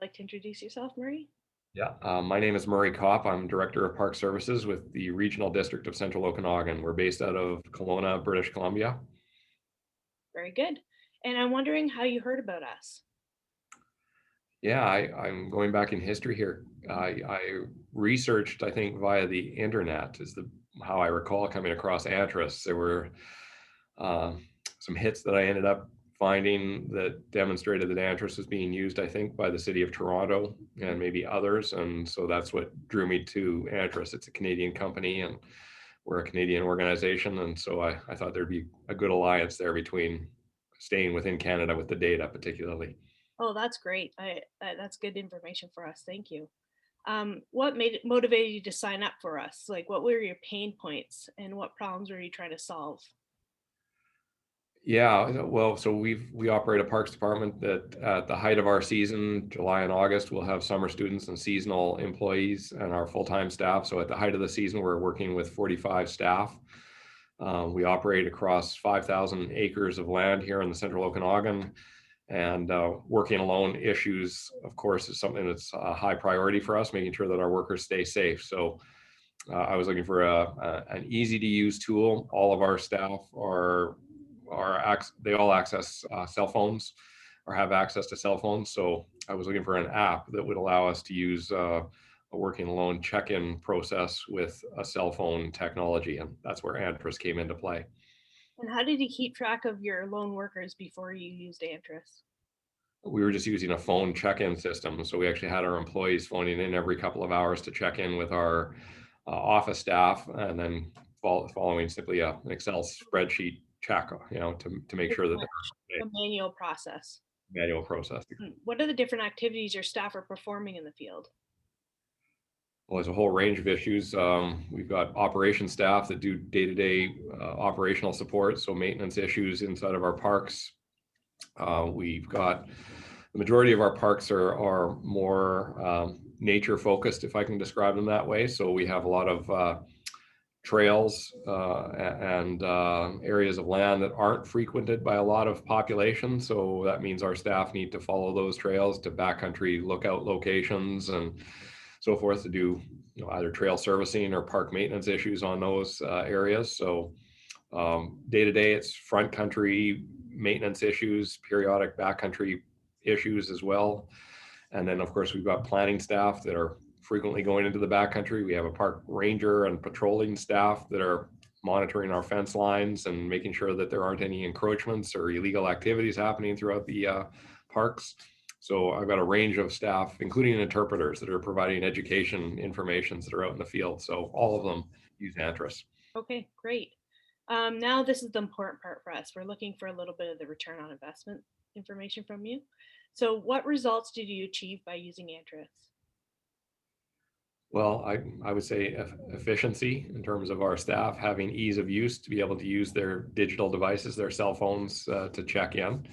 Like to introduce yourself, Murray? Yeah, my name is Murray Kopp. I'm Director of Park Services with the Regional District of Central Okanagan. We're based out of Kelowna, British Columbia. Very good. And I'm wondering how you heard about us. Yeah, I'm going back in history here. I researched, I think, via the internet is the how I recall coming across Antris. There were uh, some hits that I ended up finding that demonstrated that Antris was being used, I think, by the city of Toronto and maybe others. And so that's what drew me to Antris. It's a Canadian company and we're a Canadian organization. And so I thought there'd be a good alliance there between staying within Canada with the data, particularly. Oh, that's great. That's good information for us. Thank you. What made it motivated you to sign up for us? Like, what were your pain points, and what problems were you trying to solve? Yeah, well, so we operate a parks department that at the height of our season, July and August, we'll have summer students and seasonal employees and our full-time staff. So at the height of the season, we're working with 45 staff. We operate across 5,000 acres of land here in the central Okanagan, and working alone issues, of course, is something that's a high priority for us, making sure that our workers stay safe. So I was looking for an easy to use tool. All of our staff they all access cell phones or have access to cell phones. So I was looking for an app that would allow us to use a working alone check-in process with a cell phone technology, and that's where Antris came into play. And how did you keep track of your lone workers before you used Antris? We were just using a phone check-in system, so we actually had our employees phoning in every couple of hours to check in with our office staff, and then following simply an Excel spreadsheet check, to make Pretty sure that much they're a manual process. manual process. What are the different activities your staff are performing in the field? Well, there's a whole range of issues. We've got operation staff that do day-to-day operational support, so maintenance issues inside of our parks. We've got the majority of our parks are more nature focused, if I can describe them that way. So we have a lot of trails and areas of land that aren't frequented by a lot of population. So that means our staff need to follow those trails to backcountry lookout locations and so forth to do either trail servicing or park maintenance issues on those areas. So day to day, it's front country maintenance issues, periodic backcountry issues as well. And then, of course, we've got planning staff that are frequently going into the backcountry. We have a park ranger and patrolling staff that are monitoring our fence lines and making sure that there aren't any encroachments or illegal activities happening throughout the parks. So I've got a range of staff, including interpreters that are providing education informations that are out in the field. So all of them use Antris. Okay, great. Now this is the important part for us. We're looking for a little bit of the return on investment information from you. So what results did you achieve by using Antris? Well, I would say efficiency in terms of our staff having ease of use to be able to use their digital devices, their cell phones to check in,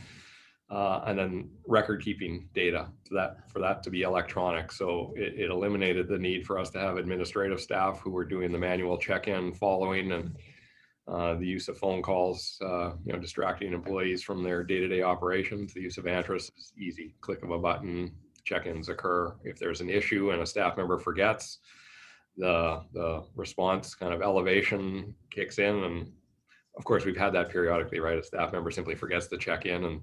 and then record keeping data for that to be electronic. So it eliminated the need for us to have administrative staff who were doing the manual check-in, following, and the use of phone calls, distracting employees from their day-to-day operations. The use of Antris is easy, click of a button, check-ins occur. If there's an issue and a staff member forgets, the response kind of elevation kicks in. And of course, we've had that periodically, right? A staff member simply forgets to check in and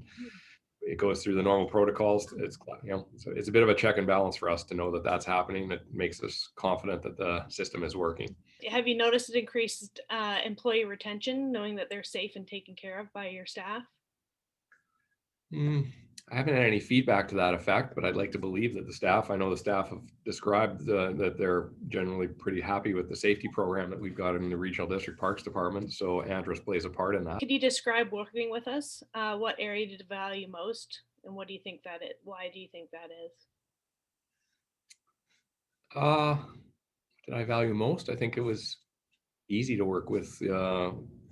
it goes through the normal protocols. So it's a bit of a check and balance for us to know that that's happening. It makes us confident that the system is working. Have you noticed an increased employee retention, knowing that they're safe and taken care of by your staff? Mm, I haven't had any feedback to that effect, but I'd like to believe that I know the staff have described that they're generally pretty happy with the safety program that we've got in the Regional District Parks Department. So Andros plays a part in that. Could you describe working with us? What area did you value most, and what do you think that is? Why do you think that is? Uh, did I value most? I think it was easy to work with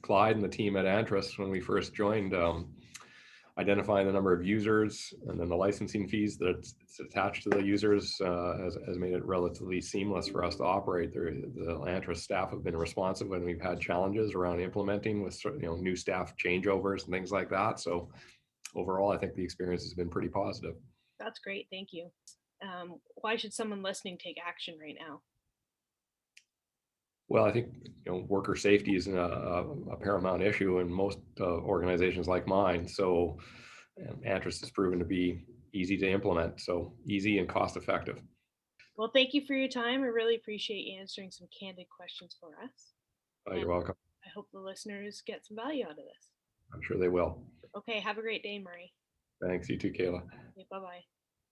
Clyde and the team at Andros when we first joined. Identifying the number of users and then the licensing fees that it's attached to the users has made it relatively seamless for us to operate. The Antris staff have been responsive when we've had challenges around implementing with new staff changeovers and things like that. So overall, I think the experience has been pretty positive. That's great. Thank you. Why should someone listening take action right now? Well, I think, worker safety is a paramount issue in most organizations like mine. So Antris has proven to be easy to implement, so easy and cost effective. Well, thank you for your time. I really appreciate you answering some candid questions for us. And You're welcome. I hope the listeners get some value out of this. I'm sure they will. Okay, have a great day, Murray. Thanks. You too, Kayla. Okay, bye bye.